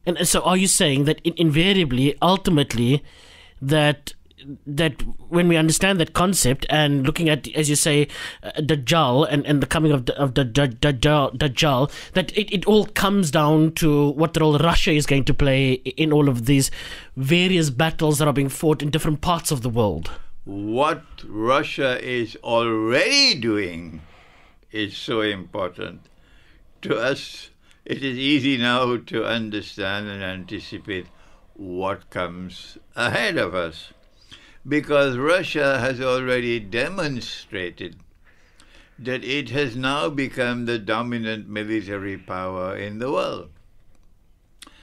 And so are you saying that invariably, ultimately, that when we understand that concept and looking at, as you say, Dajjal and the coming of the Dajjal, that it all comes down to what role Russia is going to play in all of these various battles that are being fought in different parts of the world? What Russia is already doing is so important. To us, it is easy now to understand and anticipate what comes ahead of us, because Russia has already demonstrated that it has now become the dominant military power in the world.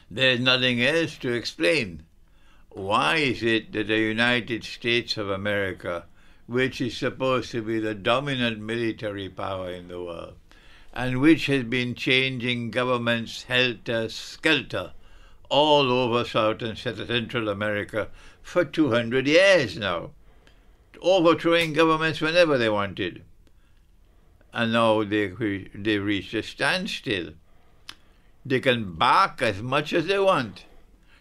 There is nothing else to explain. Why is it that the United States of America, which is supposed to be the dominant military power in the world, and which has been changing governments helter-skelter all over South and Central America for 200 years now, overthrowing governments whenever they wanted. And now they've reached a standstill. They can bark as much as they want,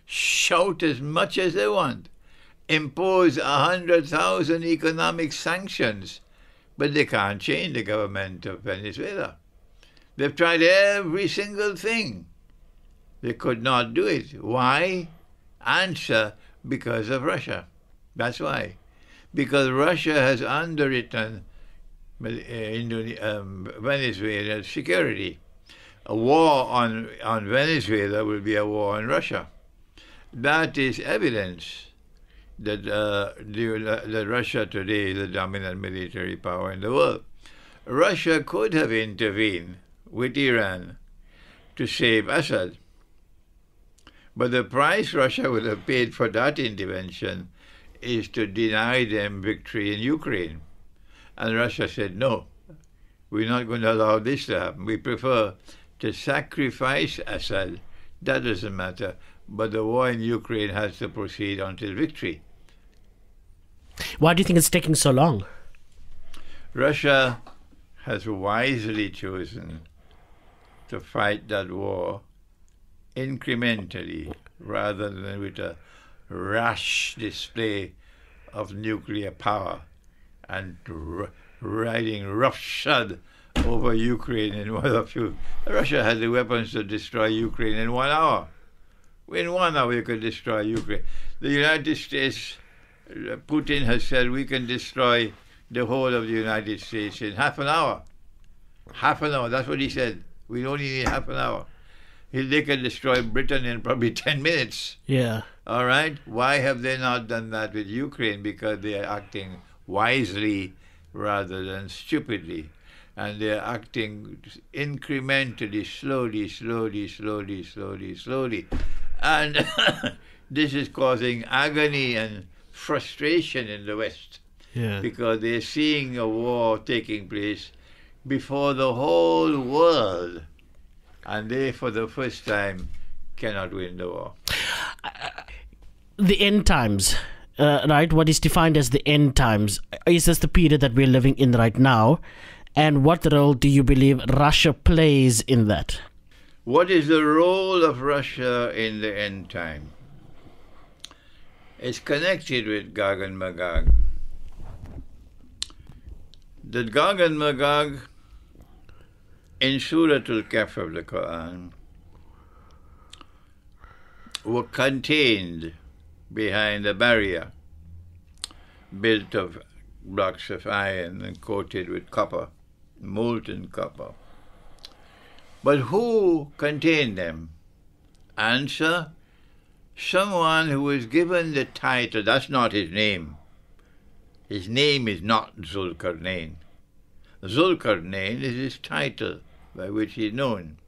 shout as much as they want, impose 100,000 economic sanctions, but they can't change the government of Venezuela. They've tried every single thing. They could not do it. Why? Answer: because of Russia. That's why. Because Russia has underwritten Venezuela's security. A war on Venezuela will be a war on Russia. That is evidence that that Russia today is the dominant military power in the world. Russia could have intervened with Iran to save Assad, but the price Russia would have paid for that intervention is to deny them victory in Ukraine. And Russia said, no, we're not going to allow this to happen. We prefer to sacrifice Assad. That doesn't matter. But the war in Ukraine has to proceed until victory. Why do you think it's taking so long? Russia has wisely chosen to fight that war incrementally rather than with a rash display of nuclear power and riding roughshod over Ukraine in one of you. Russia has the weapons to destroy Ukraine in 1 hour. In 1 hour you could destroy Ukraine. The United States, Putin has said we can destroy the whole of the United States in half an hour. Half an hour, that's what he said. We only need half an hour. They can destroy Britain in probably 10 minutes. Yeah. All right? Why have they not done that with Ukraine? Because they are acting wisely rather than stupidly. And they're acting incrementally, slowly. And this is causing agony and frustration in the West. Yeah. Because they're seeing a war taking place before the whole world. And they, for the first time, cannot win the war. The end times, right? What is defined as the end times? Is this the period that we're living in right now? And what role do you believe Russia plays in that? What is the role of Russia in the end time? It's connected with Gog and Magog. The Gog and Magog in Surah Al-Kahf of the Quran were contained behind a barrier built of blocks of iron and coated with copper, molten copper. But who contained them? Answer: someone who was given the title. That's not his name. His name is not Zulkarnain. Zulkarnain is his title by which he is known.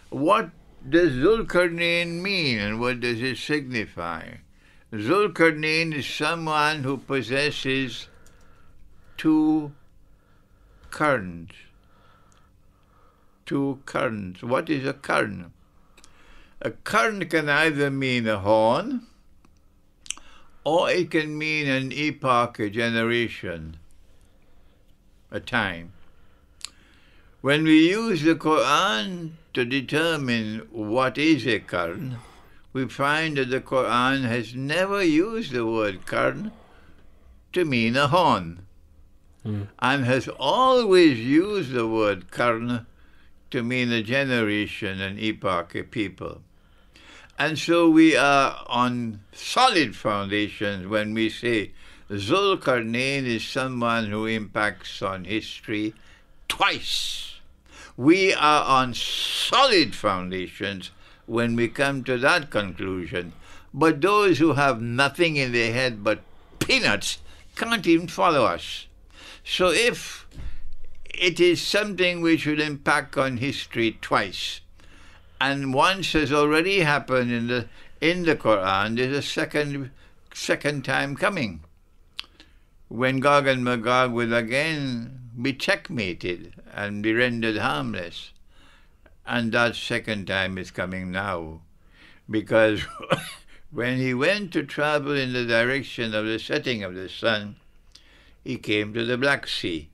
What does Zulkarnain mean and what does it signify? Zulkarnain is someone who possesses two currents. Two currents. What is a current? A current can either mean a horn or it can mean an epoch, a generation, a time. When we use the Quran to determine what is a current, we find that the Quran has never used the word karn to mean a horn, and has always used the word karn to mean a generation, an epoch, a people. And so we are on solid foundations when we say Zulkarnain is someone who impacts on history twice. We are on solid foundations when we come to that conclusion. But those who have nothing in their head but peanuts can't even follow us. So if it is something which will impact on history twice, and once has already happened in the Quran, there's a second time coming, when Gog and Magog will again be checkmated and be rendered harmless. And that second time is coming now, because when he went to travel in the direction of the setting of the sun, he came to the Black Sea.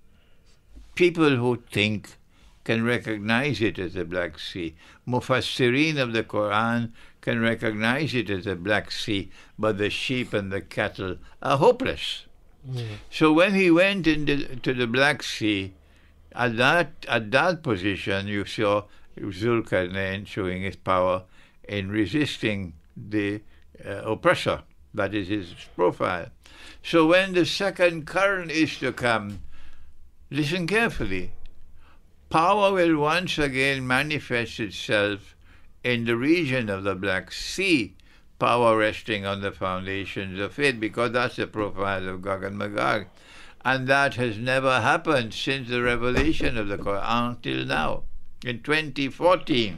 People who think can recognize it as the Black Sea. Mufassirin of the Quran can recognize it as the Black Sea, but the sheep and the cattle are hopeless. So when he went to the Black Sea, at that position, you saw Zulkarnain showing his power in resisting the oppressor. That is his profile. So when the second current is to come, listen carefully. Power will once again manifest itself in the region of the Black Sea, power resting on the foundations of it, because that's the profile of Gog and Magog. And that has never happened since the revelation of the Quran till now. In 2014,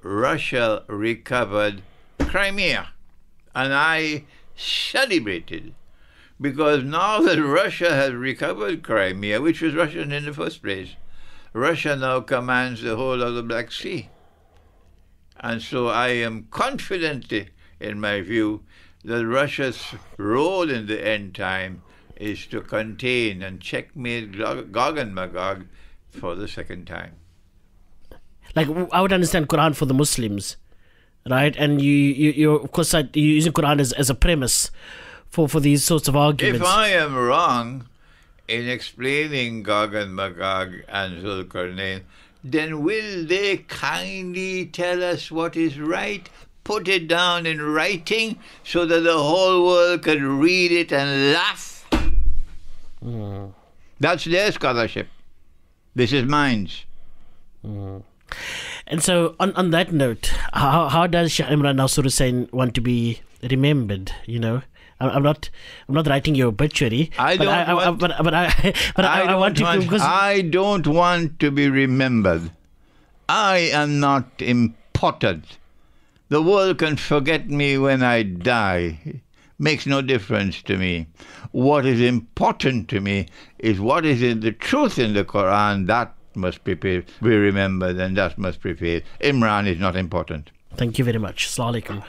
Russia recovered Crimea, and I celebrated, because now that Russia has recovered Crimea, which was Russian in the first place, Russia now commands the whole of the Black Sea. And so I am confident, in my view, that Russia's role in the end time is to contain and checkmate Gog and Magog for the second time. Like, I would understand Quran for the Muslims, right? And you of course, you're using Quran as a premise for these sorts of arguments. If I am wrong in explaining Gog and Magog and Zulkarnain, then will they kindly tell us what is right, put it down in writing so that the whole world can read it and laugh? That's their scholarship. This is mine. And so, on that note, how does Syekh Imran Hosein want to be remembered? You know, I'm not writing your obituary. I don't want to be remembered. I am not important. The world can forget me when I die. Makes no difference to me. What is important to me is what is in the truth in the Quran. That must be remembered, and that must be paid. Imran is not important. Thank you very much. Assalamu alaikum.